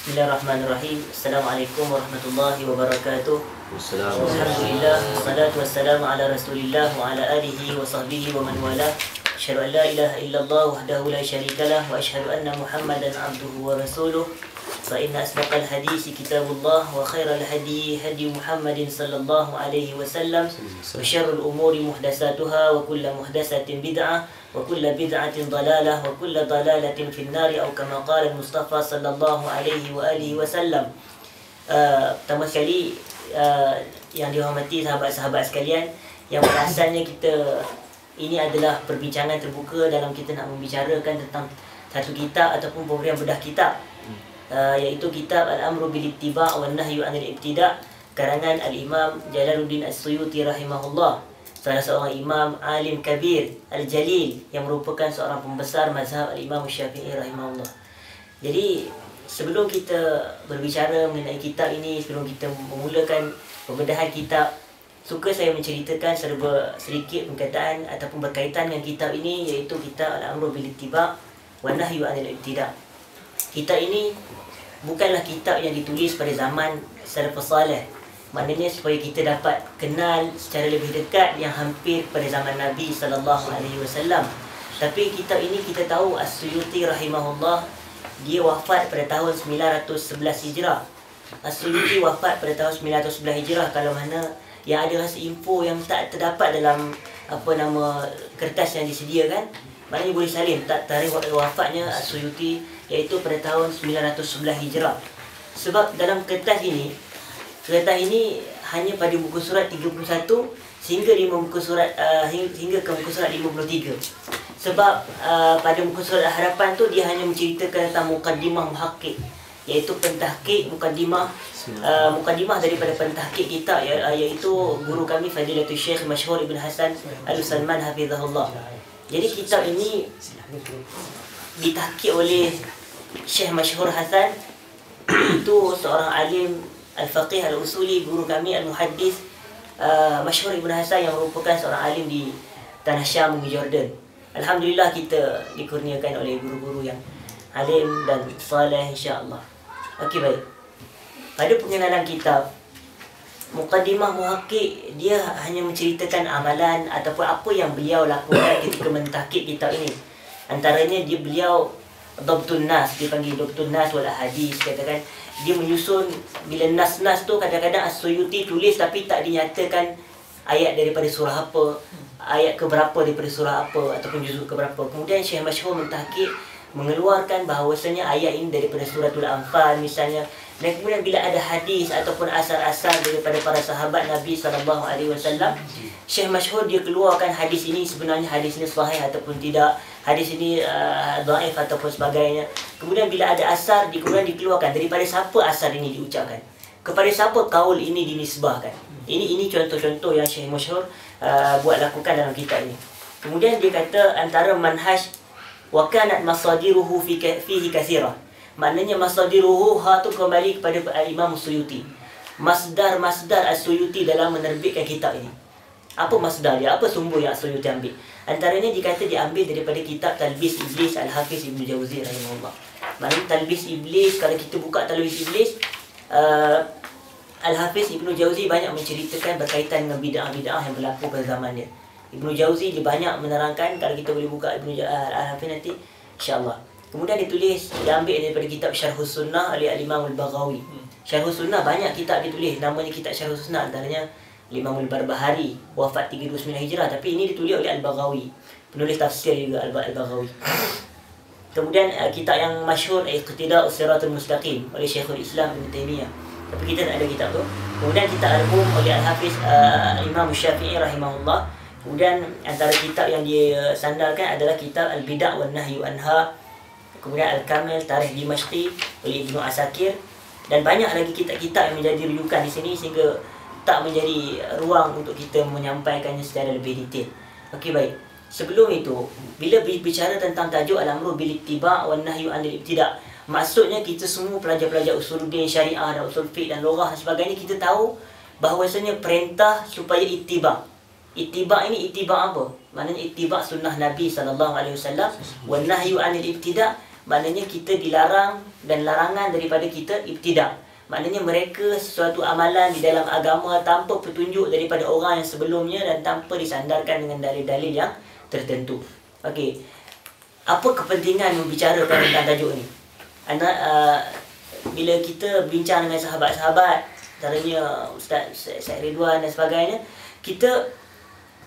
Bismillahirrahmanirrahim. Assalamualaikum warahmatullahi wabarakatuh. Wassalamualaikum. Alhamdulillah, wassalatu wassalamu ala Rasulillah wa ala alihi wa sahbihi wa man wala. Asyhadu an la ilaha illallah wahdahu la syarikalah wa asyhadu anna Muhammadan abduhu wa rasuluh. Fa inna asdaqal hadisi kitabullah wa khairal hadi hadi Muhammadin sallallahu alaihi wasallam wa syarrul umuri muhdatsatuha wa kullu muhdatsatin bid'ah wa kullu bid'atin dalalah wa kullu dalalatin fin nari atau kama qala Mustafa sallallahu alaihi wa alihi wasallam. Pertama sekali yang dihormati sahabat-sahabat sekalian, yang pada asalnya kita ini adalah perbincangan terbuka dalam kita nak membicarakan tentang satu kitab ataupun pemberian bedah kitab, iaitu kitab Al-Amru bil-Ittiba' wan Nahyu 'anil Ibtida' karangan Al-Imam Jalaluddin As-Suyuti rahimahullah, salah seorang imam alim kabir al-jalil yang merupakan seorang pembesar mazhab Al-Imam Syafi'i rahimahullah. Jadi sebelum kita berbicara mengenai kitab ini, sebelum kita memulakan pembedahan kitab, suka saya menceritakan sedikit perkataan ataupun berkaitan dengan kitab ini, iaitu kitab Al-Amru bil-Ittiba' wan Nahyu 'anil Ibtida'. Kitab ini bukanlah kitab yang ditulis pada zaman salafus salih, maknanya supaya kita dapat kenal secara lebih dekat yang hampir pada zaman Nabi SAW. Tapi kitab ini kita tahu As-Suyuti rahimahullah, dia wafat pada tahun 911 Hijrah. As-Suyuti wafat pada tahun 911 Hijrah, kalau mana yang ada rasa info yang tak terdapat dalam kertas yang disediakan, maknanya boleh salin tarikh wafatnya As-Suyuti iaitu pada tahun 911 Hijrah. Sebab dalam kertas ini hanya pada muka surat 31 sehingga hingga ke muka surat 53. Sebab pada muka surat harapan tu dia hanya menceritakan tentang muqaddimah muhaqqiq, iaitu pentahqiq muqaddimah daripada pentahqiq kitab, iaitu guru kami Fadilatul Syekh Masyhur Ibn Hasan Al-Salman hafizahullah. Jadi kitab ini ditahqiq oleh Syekh Masyhur Hasan, itu seorang alim al-faqih al-usuli, guru kami al-muhaddis Masyhur Ibn Hasan yang merupakan seorang alim di tanah Syam di Jordan. Alhamdulillah kita dikurniakan oleh guru-guru yang alim dan saleh, insya-Allah. Okey, baik. Pada pengenalan kitab Muqaddimah Muhaqqiq, dia hanya menceritakan amalan ataupun apa yang beliau lakukan ketika mentahqiq kitab ini. Antaranya beliau Dhabtun Nas, dipanggil Dhabtun Nas wal Ahadis, katakan dia menyusun bila nas-nas tu kadang-kadang As-Suyuti tulis tapi tak dinyatakan ayat daripada surah apa, ayat keberapa daripada surah apa ataupun juzuk keberapa. Kemudian Syekh Masyhur mentahqiq mengeluarkan bahawasanya ayat ini daripada suratul Anfal misalnya. Dan kemudian bila ada hadis ataupun asar-asar daripada para sahabat Nabi SAW, Syekh Masyhur dia keluarkan hadis ini, sebenarnya hadis ini sahih ataupun tidak, hadis ini dhaif ataupun sebagainya. Kemudian bila ada asar, kemudian dikeluarkan daripada siapa asar ini diucapkan, kepada siapa kaul ini dinisbahkan. Ini contoh-contoh yang Syekh Masyhur buat lakukan dalam kitab ini. Kemudian dia kata antara manhaj wa kanat masadiruhu fihi katsirah. Maknanya masadiruhu tu kembali kepada Imam Suyuti. Masdar As-Suyuti dalam menerbitkan kitab ini. Apa masdar dia? Apa sumber yang As-Suyuti ambil? Antaranya dikata diambil daripada kitab Talbis Iblis Al-Hafiz Ibn Jauzi rahimahullah. Maknanya Talbis Iblis, kalau kita buka Talbis Iblis, Al-Hafiz Ibn Jauzi banyak menceritakan berkaitan dengan bid'ah-bid'ah yang berlaku pada zaman dia. Ibn Jauzi dia banyak menerangkan, kalau kita boleh buka Al-Hafiz nanti insya-Allah. Kemudian diambil daripada kitab Syarhus Sunnah oleh Al-Imam Al-Baghawi. Syarhus Sunnah banyak kitab ditulis, namanya kitab Syarhus Sunnah, antaranya Imam Al-Barbahari, wafat 329 Hijrah, tapi ini ditulis oleh Al-Baghawi, penulis tafsir juga Al-Baghawi. Kemudian kitab yang masyhur Iqtida'us Siratal Mustaqim oleh Syekhul Islam Ibn Taimiyah, tapi kita tak ada kitab tu. Kemudian kitab Al-Um oleh Al-Hafiz Imam Syafi'i rahimahullah. Kemudian antara kitab yang dia sandarkan adalah kitab Al-Bid'ah wan Nahyu Anha. Kemudian Al-Kamil Tarikh Dimashqi oleh Ibnu Asakir, dan banyak lagi kitab-kitab yang menjadi rujukan di sini sehingga tak menjadi ruang untuk kita menyampaikannya secara lebih detail. Okey, baik. Sebelum itu, bila bicara tentang tajuk Al-Amru bil-Ittiba' wan Nahyu 'anil Ibtida', maksudnya kita semua pelajar-pelajar usuluddin, syariah dan usul fiqh dan lughah dan sebagainya, kita tahu bahawasanya perintah supaya ittiba'. Ittiba' ini ittiba' apa? Maknanya ittiba' sunnah Nabi SAW. Wan nahyu 'anil ibtida', maknanya kita dilarang dan larangan daripada kita ibtidah. Maknanya mereka sesuatu amalan di dalam agama tanpa petunjuk daripada orang yang sebelumnya dan tanpa disandarkan dengan dalil-dalil yang tertentu. Okey. Apa kepentingan membicarakan tentang tajuk ni? Bila kita bincang dengan sahabat-sahabat, antaranya Ustaz Syed Ridwan dan sebagainya, kita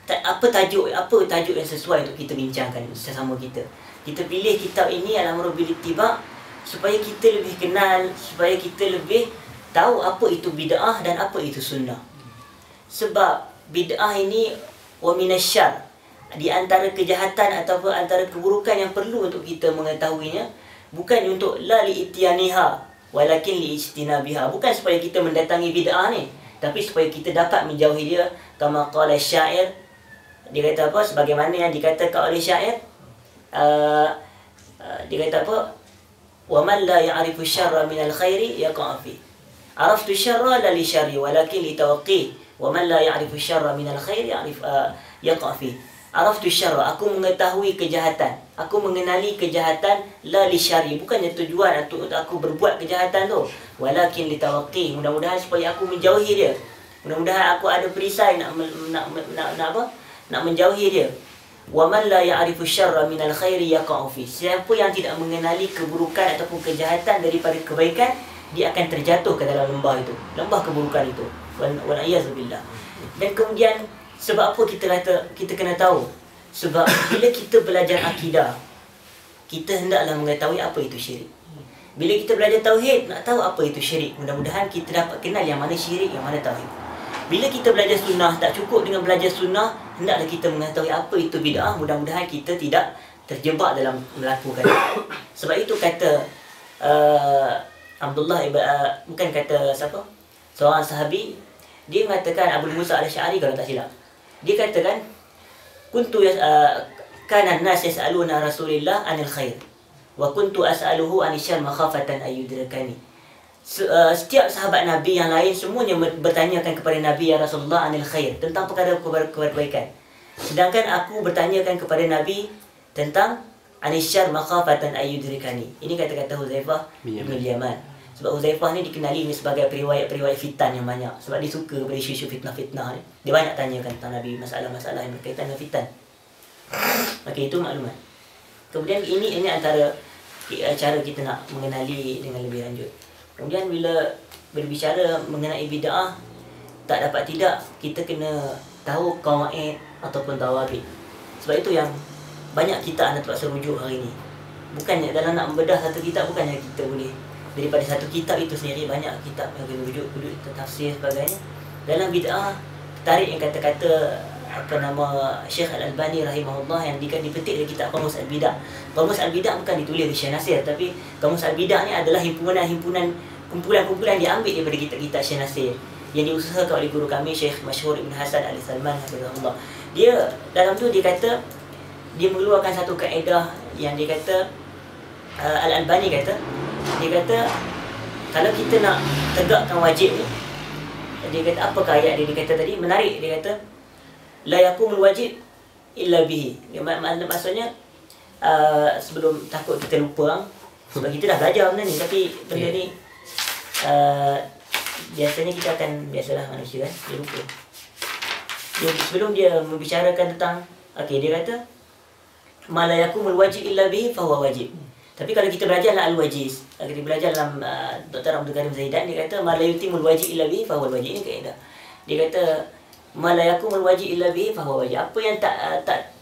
apa tajuk yang sesuai untuk kita bincangkan sesama kita. Kita pilih kitab ini Al-Amru bil Ittiba' supaya kita lebih kenal, supaya kita lebih tahu apa itu bid'ah dan apa itu sunnah. Sebab bid'ah ini wa minasyarr, di antara kejahatan ataupun antara keburukan yang perlu untuk kita mengetahuinya, bukan untuk la li ityaniha walakin li ijtinabiha, bukan supaya kita mendatangi bid'ah ni, tapi supaya kita dapat menjauhi dia. Kama qala syair, dia kata apa, sebagaimana yang dikatakan oleh syair, dia kata apa, wa man la ya'rifu syarra min al-khairi yaqa' fi. Araftu syarra la li syarri walakin li tawaqqi. Wa man la ya'rifu syarra min al-khairi yaqa' fi. Araftu syarra, aku mengetahui kejahatan, aku mengenali kejahatan, la li syarri, bukannya tujuan untuk aku berbuat kejahatan tu, walakin li tawaqqi, mudah-mudahan supaya aku menjauhi dia. Mudah-mudahan aku ada perisai nak menjauhi dia. Wa man la ya'rifu syarra minal khairi yaqa'u fi. Siapa yang tidak mengenali keburukan ataupun kejahatan daripada kebaikan, dia akan terjatuh ke dalam lembah itu, lembah keburukan itu. Wal a'yadzu billah. Dan kemudian sebab apa kita kena tahu? Sebab bila kita belajar akidah, kita hendaklah mengetahui apa itu syirik. Bila kita belajar tauhid, nak tahu apa itu syirik. Mudah-mudahan kita dapat kenal yang mana syirik, yang mana tauhid. Bila kita belajar sunnah, tak cukup dengan belajar sunnah, hendaklah kita mengetahui apa itu bid'ah. Mudah-mudahan kita tidak terjebak dalam melakukan. Sebab itu kata Abdullah bukan kata siapa, seorang sahabi, dia mengatakan, Abu Musa al-Asy'ari kalau tak silap, dia katakan, kuntu kana an-nas yas'aluna Rasulillah anil khair wa kuntu as'aluhu anil syarr makhafatan ayyudrakani. Setiap sahabat Nabi yang lain semuanya bertanyakan kepada Nabi, ya Rasulullah, anil khair, tentang perkara kebaikan. Sedangkan aku bertanyakan kepada Nabi tentang anil syarr makhafatan ayyudrakani. Ini kata-kata Huzaifah bin Yaman. Sebab Huzaifah ni dikenali sebagai periwayat fitan yang banyak. Sebab dia suka pada isu-isu fitnah-fitnah ni. Dia banyak tanyakan tentang Nabi, masalah-masalah yang berkaitan dengan fitan. Okey, itu maklumat. Kemudian ini antara cara kita nak mengenali dengan lebih lanjut. Kemudian bila berbicara mengenai bid'ah, tak dapat tidak kita kena tahu qawaid ataupun dawabit. Sebab itu yang banyak kita anda terpaksa rujuk hari ini. Bukannya dalam nak membedah satu kitab, bukannya kita boleh daripada satu kitab itu sendiri, banyak kitab yang kena rujuk, tafsir sebagainya. Dalam bid'ah, tarik yang kata-kata Syekh Al-Albani rahimahullah yang dipetik dari kitab Qamus Al-Bidah. Qamus Al-Bidah bukan ditulis oleh Syekh Nasir, tapi Qamus Al-Bidah ni adalah kumpulan-kumpulan yang diambil daripada kitab-kitab Syekh Nasir yang diusahakan oleh guru kami Syekh Masyhur Ibn Hasan Al-Salman hafizahullah. Dia dalam tu dia kata, dia mengeluarkan satu kaedah yang dia kata, Al-Albani kata, dia kata kalau kita nak tegakkan wajib ni, dia kata apakah ayat dia kata tadi, menarik. Dia kata la yakumul wajib illa bihi. Maksudnya sebelum takut kita lupa, sebab kita dah belajar benda ni, tapi benda ni biasanya kita akan, biasalah manusia kan, dia lupa. Sebelum dia membicarakan tentang, okey, dia kata ma la yakumul wajib illa bihi fahuwa wajib. Tapi kalau kita belajar dalam Al-Wajiz, kita belajar dalam Dr. Abdul Karim Zaidan, dia kata ma la yutimul wajib illa bihi fahuwa wajib. Ini kaedah. Dia kata ma la yakumul wajib illa bihi fahuwa wajib. Apa yang tak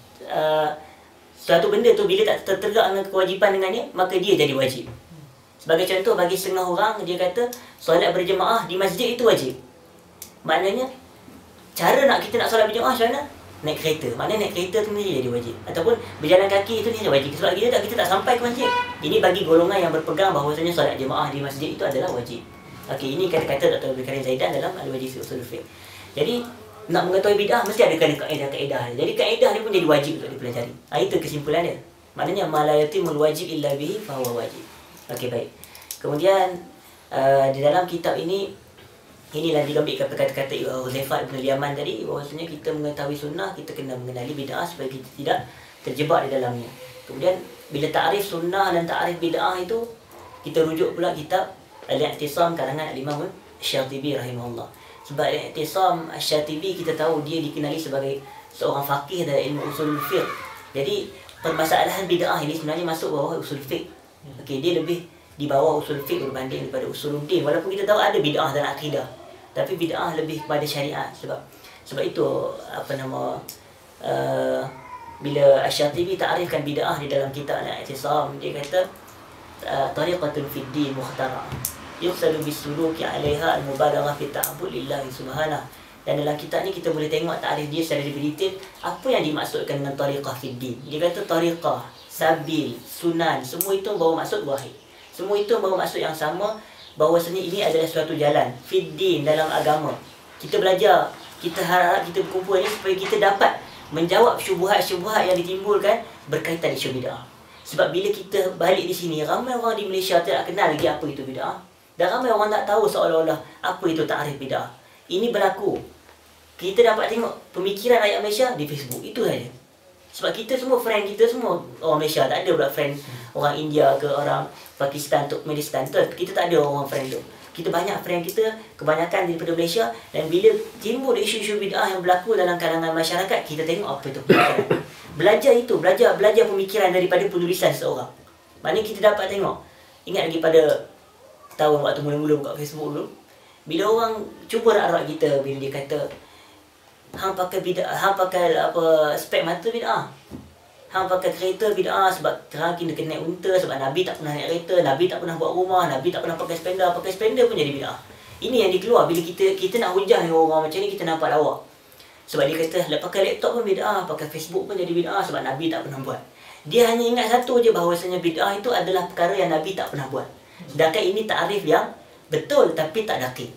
suatu benda tu bila tak tertegak dengan kewajipan dengannya, maka dia jadi wajib. Sebagai contoh, bagi setengah orang, dia kata solat berjemaah di masjid itu wajib. Maknanya cara kita nak solat berjemaah macam mana? Naik kereta. Maknanya naik kereta tu mesti jadi wajib. Ataupun berjalan kaki itu jadi wajib. Sebab kita tak sampai ke masjid. Ini bagi golongan yang berpegang bahawasanya solat jemaah di masjid itu adalah wajib. Okey, ini kata-kata Dr. Abdul Karim Zaidan dalam Al-Wajiz Usul Fiqh. Jadi nak mengetahui bid'ah mesti ada kaedah-kaedah. Jadi kaedah ni pun jadi wajib untuk dipelajari. Itu kesimpulannya. Maknanya ma la yatimul wajib illa bihi fahuwa wajib. Okey, baik. Kemudian di dalam kitab ini, inilah digambarkan kata-kata Huzaifah bin Yaman tadi, bahawasanya kita mengetahui sunnah, kita kena mengenali bid'ah supaya kita tidak terjebak di dalamnya. Kemudian Bila ta'rif sunnah dan ta'rif bid'ah itu, kita rujuk pula kitab Al-I'tisam karangan Al-Imam Syatibi rahimahullah. Sebab Al-I'tisam Syatibi kita tahu dia dikenali sebagai seorang faqih dalam ilmu usul fiqh. Jadi permasalahan bid'ah ini sebenarnya masuk bawah usul fiqh. Okey, dia lebih di bawah usul fiqh berbanding daripada usuluddin. Walaupun kita tahu ada bid'ah dan akidah, tapi bid'ah lebih kepada syariat. Sebab itu bila Asy-Syatibi ta'rifkan bid'ah di dalam kitab Al-I'tisam, dia kata tariqatun fid din mukhtara'ah yuqsadu bis-suluki 'alaiha al-mubalaghah fi ta'abbud lillahi subhanahu. Dan dalam kitab ni kita boleh tengok ta'rif dia secara lebih detail apa yang dimaksudkan dengan tariqah fid din. Dia kata tariqah, sabil, sunan, semua itu bawa maksud wahid. Semua itu bawa maksud yang sama, bahawasanya ini adalah suatu jalan fid din dalam agama. Kita belajar, kita harap kita berkumpul ni supaya kita dapat menjawab syubhat-syubhat yang ditimbulkan berkaitan isu bid'ah. Sebab bila kita balik di sini, ramai orang di Malaysia tidak kenal lagi apa itu bid'ah. Dan ramai orang tak tahu seolah-olah apa itu ta'rif bid'ah. Ini berlaku. Kita dapat tengok pemikiran rakyat Malaysia di Facebook. Itu saja. Sebab kita semua, friend kita semua orang Malaysia. Tak ada pula friend orang India ke orang Pakistan, Turkmenistan. Kita tak ada orang friend tu. Kita banyak friend kita, kebanyakan daripada Malaysia. Dan bila timbul isu-isu bid'ah yang berlaku dalam kalangan masyarakat, kita tengok apa itu pemikiran. Belajar itu, belajar pemikiran daripada penulisan seseorang. Maknanya kita dapat tengok. Ingat lagi pada tahun waktu mula-mula buka Facebook dulu, bila orang cuba rak-rak kita, bila dia kata hang pakai bid'ah, hang pakai spek mata bid'ah, hang pakai kereta bid'ah sebab terang kena naik unta, sebab Nabi tak pernah naik kereta, Nabi tak pernah buat rumah, Nabi tak pernah pakai spender pun jadi bid'ah. Ini yang dikeluar bila kita nak hujah dengan orang macam ni, kita nampak lawak. Sebab dia kata pakai laptop pun bid'ah, pakai Facebook pun jadi bid'ah sebab Nabi tak pernah buat. Dia hanya ingat satu je, bahawasanya bid'ah itu adalah perkara yang Nabi tak pernah buat. Sedangkan ini ta'rif yang betul tapi tak dakik.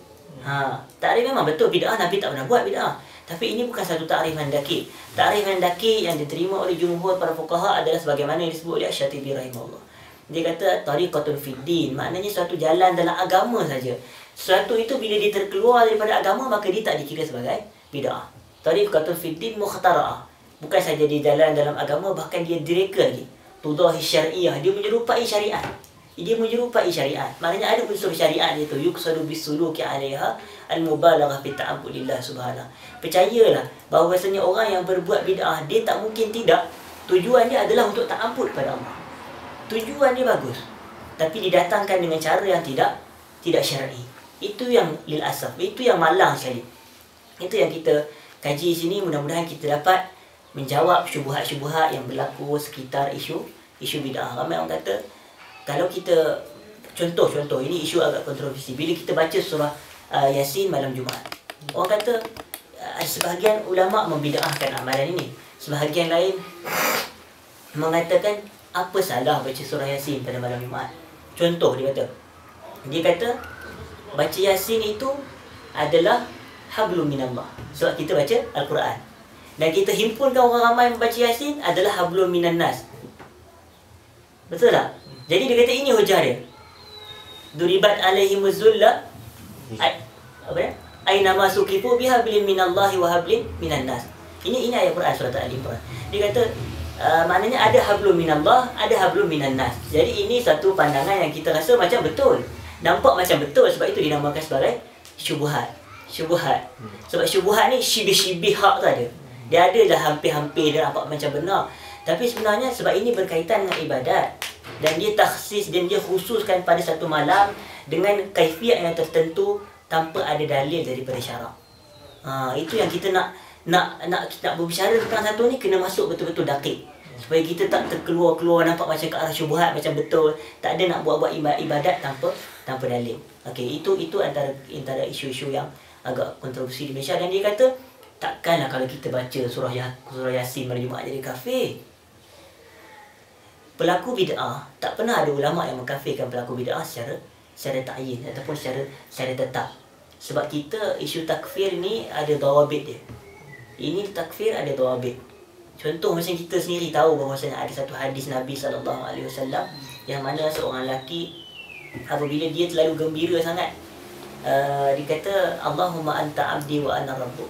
Ta'rif memang betul, bid'ah Nabi tak pernah buat bid'ah. Tapi ini bukan satu ta'rif yang dakik. Ta'rif yang dakik yang diterima oleh jumhur para fuqaha adalah sebagaimana yang disebut oleh Asy-Syatibi rahimahullah. Dia kata tariqatun fid din, maknanya suatu jalan dalam agama saja. Sesuatu itu bila dia terkeluar daripada agama, maka dia tak dikira sebagai bid'ah. Tariqatun fid din mukhtara'ah. Bukan saja dia jalan dalam agama, bahkan dia direka lagi. Tudahi syar'iyah, dia menyerupai syariat. Dia menyerupai syariat. Maknanya ada unsur syariat itu. Yuqsadu bis-suluki 'alaiha al-mubalaghah fi ta'abbud lillah subhanahu. Percayalah bahawasanya orang yang berbuat bid'ah, dia tak mungkin tidak. Tujuan dia adalah untuk ta'abbud pada Allah. Tujuan dia bagus. Tapi didatangkan dengan cara yang tidak syar'i. Itu yang lil asaf. Itu yang malang sekali. Itu yang kita kaji sini. Mudah-mudahan kita dapat menjawab syubhat-syubhat yang berlaku sekitar isu bid'ah. Ramai orang kata, kalau kita contoh ini isu agak kontroversi. Bila kita baca surah Yasin malam Jumaat, orang kata sebahagian ulama membid'ahkan amalan ini. Sebahagian lain mengatakan apa salah baca surah Yasin pada malam Jumaat. Contoh dia kata baca Yasin itu adalah hablum minallah. Sebab kita baca Al-Quran. Dan kita himpunkan orang ramai membaca Yasin adalah hablum minan nas. Betul tak? Jadi dia kata ini hujah dia. Duribat alaihimuz zulla aina ma suqifu biha hablin minallahi wa hablin minan nas. Ini ayat Quran surah Al-Imran. Dia kata maknanya ada hablum minallah, ada hablum minan nas. Jadi ini satu pandangan yang kita rasa macam betul. Nampak macam betul, sebab itu dinamakan sebagai syubhat. Sebab syubhat ni syibih-syibih hak tu ada. Dia ada dah hampir-hampir dia nampak macam benar. Tapi sebenarnya sebab ini berkaitan dengan ibadat, dan dia takhsis dan dia khususkan pada satu malam dengan kaifiat yang tertentu tanpa ada dalil daripada syarak. Itu yang kita nak berbicara tentang satu ni, kena masuk betul-betul dakik. Supaya kita tak terkeluar-keluar nampak macam ke arah syubhat, macam betul. Tak ada nak buat ibadat tanpa dalil. Okey, itu antara isu-isu yang agak kontroversi di Malaysia. Dan dia kata takkanlah kalau kita baca surah Yasin pada Jumaat jadi kafir. Pelaku bid'ah, tak pernah ada ulama yang mengkafirkan pelaku bid'ah secara ta'yin ataupun secara tetap. Sebab kita isu takfir ni ada dawabit dia. Ini takfir ada dawabit. Contoh macam kita sendiri tahu bahawasanya ada satu hadis Nabi SAW yang mana seorang lelaki apabila dia terlalu gembira sangat, dia kata Allahumma anta abdi wa ana rabbuk.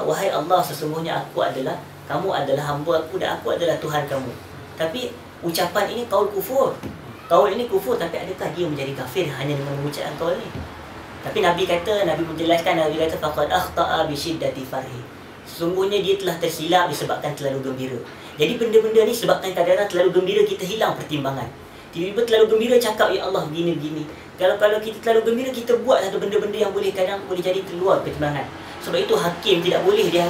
Wahai Allah, sesungguhnya kamu adalah hamba aku dan aku adalah Tuhan kamu. Tapi ucapan ini kaul kufur. Kaul ini kufur, tapi adakah dia menjadi kafir hanya dengan mengucapkan kaul ini? Tapi Nabi menjelaskan, Nabi kata faqad akhta'a bi syiddati farhi. Sesungguhnya dia telah tersilap disebabkan terlalu gembira. Jadi benda-benda ni sebabkan kadang-kadang terlalu gembira kita hilang pertimbangan. Tiba-tiba terlalu gembira cakap ya Allah begini. Kalau kita terlalu gembira kita buat satu benda-benda yang kadang boleh jadi terluar pertimbangan. Sebab itu hakim tidak boleh dia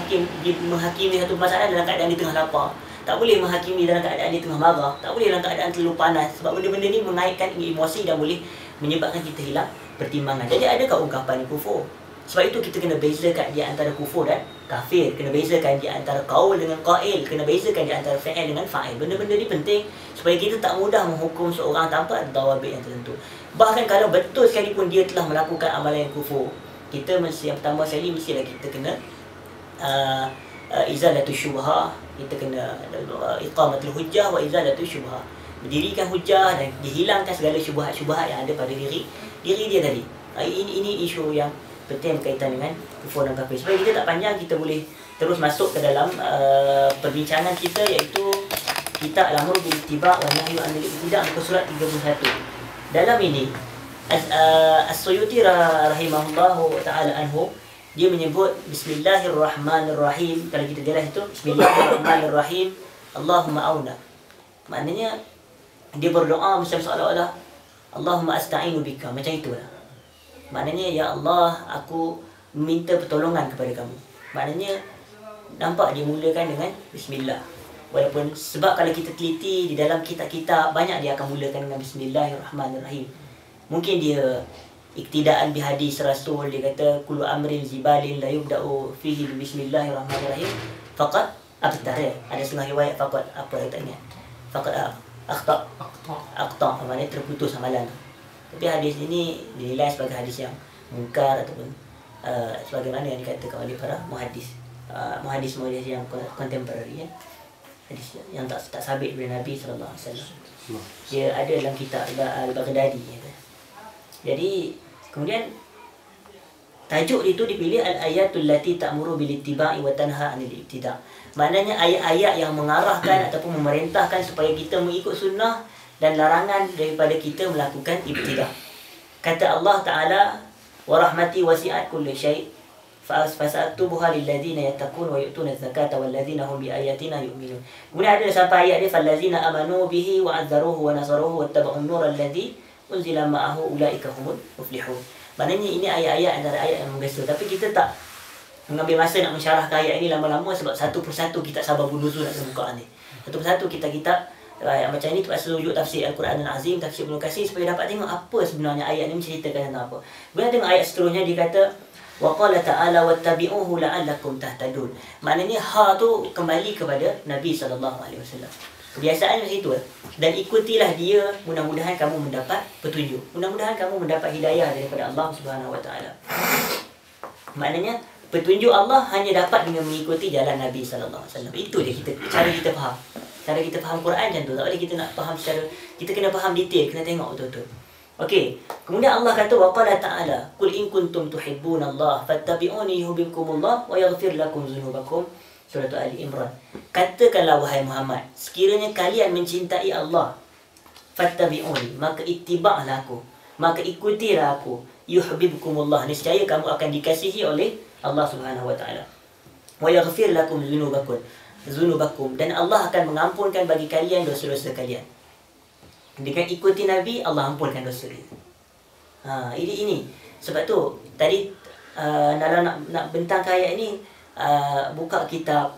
menghakimi satu masalah dalam keadaan dia tengah lapar. Tak boleh menghakimi dalam keadaan dia tengah marah. Tak boleh dalam keadaan terlalu panas. Sebab benda-benda ni mengaitkan emosi dan boleh menyebabkan kita hilang pertimbangan. Jadi adakah ungkapan ni kufur? Sebab itu kita kena bezakan di antara kufur dan kafir. Kena bezakan di antara qaul dengan qail. Kena bezakan di antara fa'il dengan fa'il. Benda-benda ni penting supaya kita tak mudah menghukum seorang tanpa dawabit yang tertentu. Bahkan kalau betul sekalipun dia telah melakukan amalan yang kufur, kita mesti yang pertama sekali mestilah kita kena izalatul syubhah. Kita kena iqamatul hujjah wa izalatul syubhah. Mendirikan hujjah dan dihilangkan segala syubhat-syubhat yang ada pada diri dia tadi. Ini isu yang penting berkaitan dengan kufur dan kafir. Supaya kita tak panjang, kita boleh terus masuk ke dalam perbincangan kita, iaitu kitab Al-Amru bil Ittiba' wa Nahyu 'anil Ibtida' muka surat 31. Dalam ini As-Suyuti rahimahullahu ta'ala anhu, dia menyebut Bismillahirrahmanirrahim. Kalau kita jelas itu Bismillahirrahmanirrahim, Allahumma auna. Maknanya dia berdoa macam seolah-olah Allahumma asta'inu bika, macam itulah. Maknanya ya Allah, aku minta pertolongan kepada kamu. Maknanya nampak dia mulakan dengan Bismillah. Walaupun sebab kalau kita teliti di dalam kitab-kitab, banyak dia akan mulakan dengan Bismillahirrahmanirrahim. Mungkin dia iktidaan bi hadis Rasul, dia kata kullu amrin zibalin la yubda'u fihi bismillahirrahmanirrahim faqad abtar. Ada setengah riwayat faqad apa katanya? Faqad aqta, maknanya terputus amalan. Tapi hadis ini dinilai sebagai hadis yang mungkar ataupun sebagaimana yang dikatakan oleh para muhaddis yang kontemporari, ya. Hadis yang tak sabit daripada Nabi sallallahu alaihi wasallam. Dia ada dalam kitab Al-Baghdadi, ya. Jadi kemudian tajuk itu dipilih al-ayatul lati ta'muru bil ittiba'i wa tanha 'anil ibtida'. Maknanya ayat-ayat yang mengarahkan ataupun memerintahkan supaya kita mengikut sunnah dan larangan daripada kita melakukan ibtida'. Kata Allah Ta'ala, wa rahmati wasi'at kulli syai' fasa'tubuha lil ladzina yattaqun wa yu'tuna az-zakata wal ladzina hum bi ayatina yu'minun. Kemudian ada sampai ayat dia fal ladzina amanu bihi wa 'azzaruhu wa nasaruhu wattaba'un nur alladzi unzila ma'ahu ulaika humul muflihun. Maknanya ini ayat-ayat antara ayat yang menggesa. Tapi kita tak mengambil masa nak mensyarahkan ayat ini lama-lama, sebab satu persatu kita sabar buluzu nak buka ni. Satu persatu kita ayat macam ini terpaksa rujuk tafsir Al-Quran Al-Azim, tafsir Ibn Katsir, supaya dapat tengok apa sebenarnya ayat ini menceritakan tentang apa. Kemudian tengok ayat seterusnya, dia kata wa qala ta'ala wattabi'uhu la'allakum tahtadun. Maknanya tu kembali kepada Nabi sallallahu alaihi wasallam. Kebiasaan macam itu. Dan ikutilah dia, mudah-mudahan kamu mendapat petunjuk. Mudah-mudahan kamu mendapat hidayah daripada Allah Subhanahu Wa Taala. Maknanya petunjuk Allah hanya dapat dengan mengikuti jalan Nabi sallallahu alaihi wasallam. Itu dia cara kita faham. Cara kita faham Quran macam tu. Tak boleh kita nak faham secara, kita kena faham detail, kena tengok betul-betul. Okey. Kemudian Allah kata wa qala ta'ala qul in kuntum tuhibbunallaha fattabi'uni yuhibbukumullah wa yaghfir lakum dzunubakum. Surah Ali Imran. Katakanlah wahai Muhammad, sekiranya kalian mencintai Allah, fattabi'uni, maka ittiba'lah aku, maka ikutilah aku, yuhibbukumullah, niscaya kamu akan dikasihi oleh Allah Subhanahu Wa Taala. Wa yaghfir lakum dzunubakum, dan Allah akan mengampunkan bagi kalian dosa-dosa kalian. Dengan ikuti Nabi, Allah ampunkan dosa dia. Ini. Sebab tu tadi dalam nak bentangkan ayat ini, buka kitab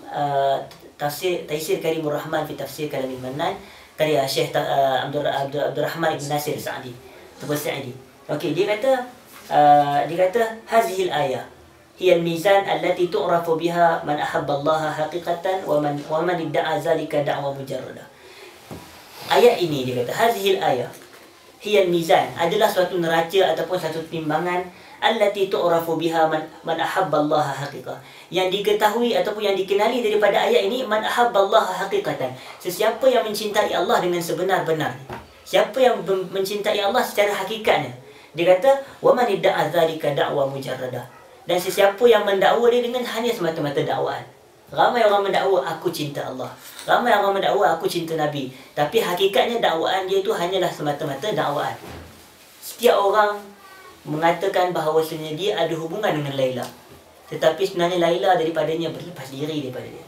Taisir Karimur Rahman fi Tafsir Kalamil Mannan, karya Syekh Abdul Rahman Ibn Nasir Sa'di ataupun Sa'di. Okey, dia kata hazihil ayah hiya al-mizan allati tu'rafu biha man ahabba Allah haqiqatan wa man idda'a zalika da'wa mujarradah. Ayat ini dia kata hazihil ayah hiya al-mizan, adalah suatu neraca ataupun satu timbangan allati tu'rafu biha man ahabba Allah haqiqah, yang diketahui ataupun yang dikenali daripada ayat ini, man ahabba Allah haqiqatan, sesiapa yang mencintai Allah dengan sebenar-benarnya, siapa yang mencintai Allah secara hakikatnya. Dia kata wa man idda'a dzalika da'wa mujarradah, dan sesiapa yang mendakwa dia dengan hanya semata-mata dakwaan. Ramai orang mendakwa aku cinta Allah. Ramai orang mendakwa aku cinta Nabi. Tapi hakikatnya dakwaan dia itu hanyalah semata-mata dakwaan. Setiap orang mengatakan bahawasanya dia ada hubungan dengan Laila. Tetapi sebenarnya Laila daripadanya berlepas diri daripada dia.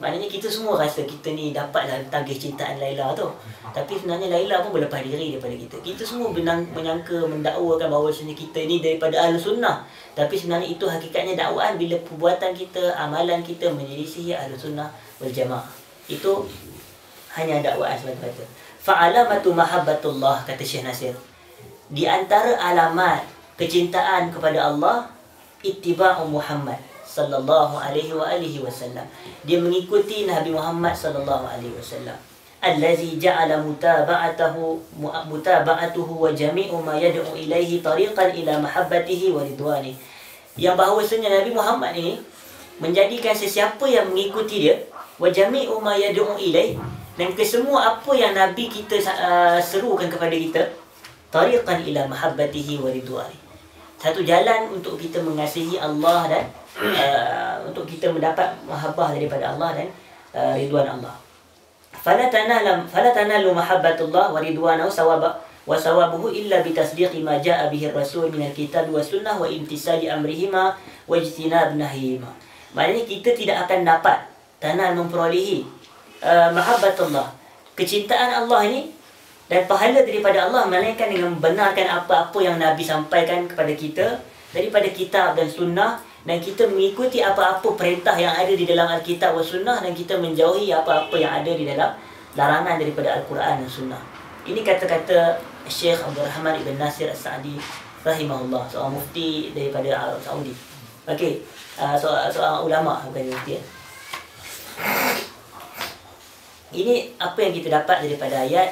Maknanya kita semua rasa kita ni dapatlah tagih cintaan Laila tu. Tapi sebenarnya Laila pun berlepas diri daripada kita. Kita semua menyangka, mendakwakan bahawasanya kita ni daripada Ahlus Sunnah. Tapi sebenarnya itu hakikatnya dakwaan bila perbuatan kita, amalan kita menyelisihi Ahlus Sunnah wal Jamaah. Itu hanya dakwaan semata-mata. Fa'alamatu mahabbatullah, kata Syekh Nasir. Di antara alamat kecintaan kepada Allah, ittiba'u Muhammad sallallahu alaihi wa alihi wasallam. Dia mengikuti Nabi Muhammad sallallahu alaihi wasallam. Allazi ja'ala mutaba'atuhu wa jami'u ma yad'u ilaihi tariqan ila mahabbatihi wa ridwanihi. Yang bahawasanya Nabi Muhammad ini menjadikan sesiapa yang mengikuti dia, wa jami'u ma yad'u ilaihi, dan kesemua apa yang Nabi kita serukan kepada kita, tariqan ila mahabbatihi wa ridwanihi. Satu jalan untuk kita mengasihi Allah dan untuk kita mendapat mahabbah daripada Allah dan ridwan Allah. Fala tanalu mahabbatullah wa ridwanahu sawabuhu illa bitasdiqi ma jaa bihi ar-rasul min al-kitab wa sunnah wa imtisali amrihima wa ijtinab nahyihima. Maknanya kita tidak akan dapat memperolehi mahabbatullah, kecintaan Allah ini dan pahala daripada Allah, melainkan dengan membenarkan apa-apa yang Nabi sampaikan kepada kita daripada kitab dan sunnah, dan kita mengikuti apa-apa perintah yang ada di dalam Alkitab dan Sunnah, dan kita menjauhi apa-apa yang ada di dalam larangan daripada Al-Quran dan Sunnah. Ini kata-kata Syekh Abdul Rahman Ibn Nasir As-Sa'di rahimahullah, seorang mufti daripada Arab Saudi. Okey, seorang ulama, bukan mufti. Ini apa yang kita dapat daripada ayat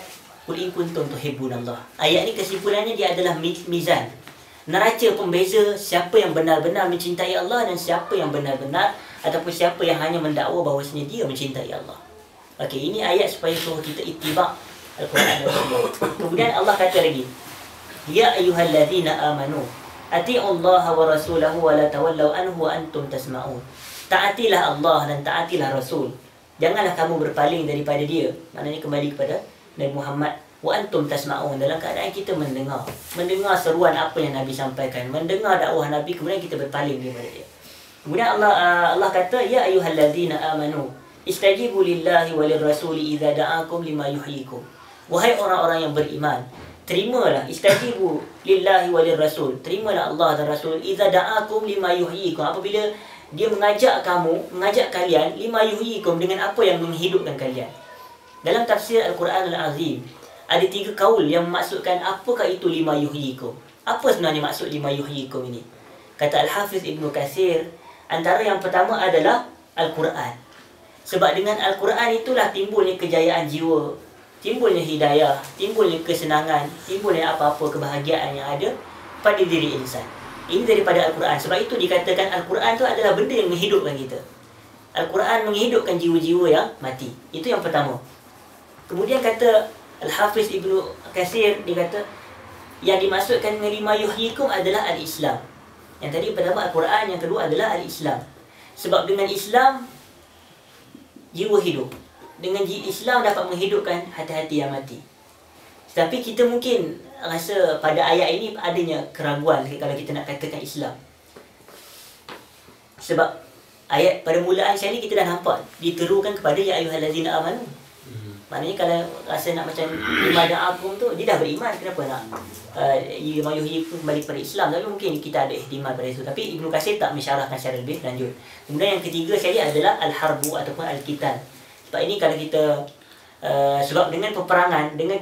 Qul in kuntum tuhibbunallah. Ayat ni kesimpulannya dia adalah mizan, neraca pembeza siapa yang benar-benar mencintai Allah dan siapa yang benar-benar ataupun siapa yang hanya mendakwa bahawasanya dia mencintai Allah. Okey, ini ayat supaya suruh kita ittiba' Al-Quran dan Sunnah. Kemudian Allah kata lagi, ya ayyuhallazina amanu ati'ullaha wa rasulahu wa la tawallau anhu wa antum tasma'un. Taatilah Allah dan taatilah Rasul. Janganlah kamu berpaling daripada dia. Maknanya kembali kepada Nabi Muhammad. Wa antum tasma'un, dalam keadaan kita mendengar seruan apa yang Nabi sampaikan, mendengar dakwah Nabi, kemudian kita berpaling daripada dia. Kemudian Allah kata, ya ayyuhallazina amanu istajibu lillahi walir rasuli idza da'akum lima yuhyikum. Wahai orang-orang yang beriman, terimalah, istajibu lillahi walir rasul, terimalah Allah dan Rasul, idza da'akum lima yuhyikum, apabila dia mengajak kalian, lima yuhyikum, dengan apa yang menghidupkan kalian. Dalam tafsir Al-Quran Al-Azim ada 3 kaul yang memaksudkan apakah itu lima yuhyikum. Apa sebenarnya maksud lima yuhyikum ini? Kata Al-Hafiz Ibn Katsir, antara yang pertama adalah Al-Quran. Sebab dengan Al-Quran itulah timbulnya kejayaan jiwa, timbulnya hidayah, timbulnya kesenangan, timbulnya apa-apa kebahagiaan yang ada pada diri insan. Ini daripada Al-Quran. Sebab itu dikatakan Al-Quran itu adalah benda yang menghidupkan kita. Al-Quran menghidupkan jiwa-jiwa yang mati. Itu yang pertama. Kemudian kata Al-Hafiz Ibn Katsir, dia kata yang dimaksudkan dengan lima yuhyikum adalah Al-Islam. Yang tadi pertama Al-Quran, yang kedua adalah Al-Islam. Sebab dengan Islam jiwa hidup. Dengan Islam dapat menghidupkan hati-hati yang mati. Tapi kita mungkin rasa pada ayat ini adanya keraguan kalau kita nak katakan Islam. Sebab ayat pada mulaan sekali kita dah nampak diterukan kepada ya ayyuhallazina amanu. Maknanya kalau rasa nak macam lima da'akum tu, dia dah beriman, kenapa nak lima yuhyikum kembali kepada Islam? Tapi mungkin kita ada ihtimal pada itu. Tapi Ibn Katsir tak mensyarahkan secara lebih lanjut. Kemudian yang ketiga sekali adalah al-harbu ataupun al-qital. Sebab ini kalau kita sebab dengan peperangan, dengan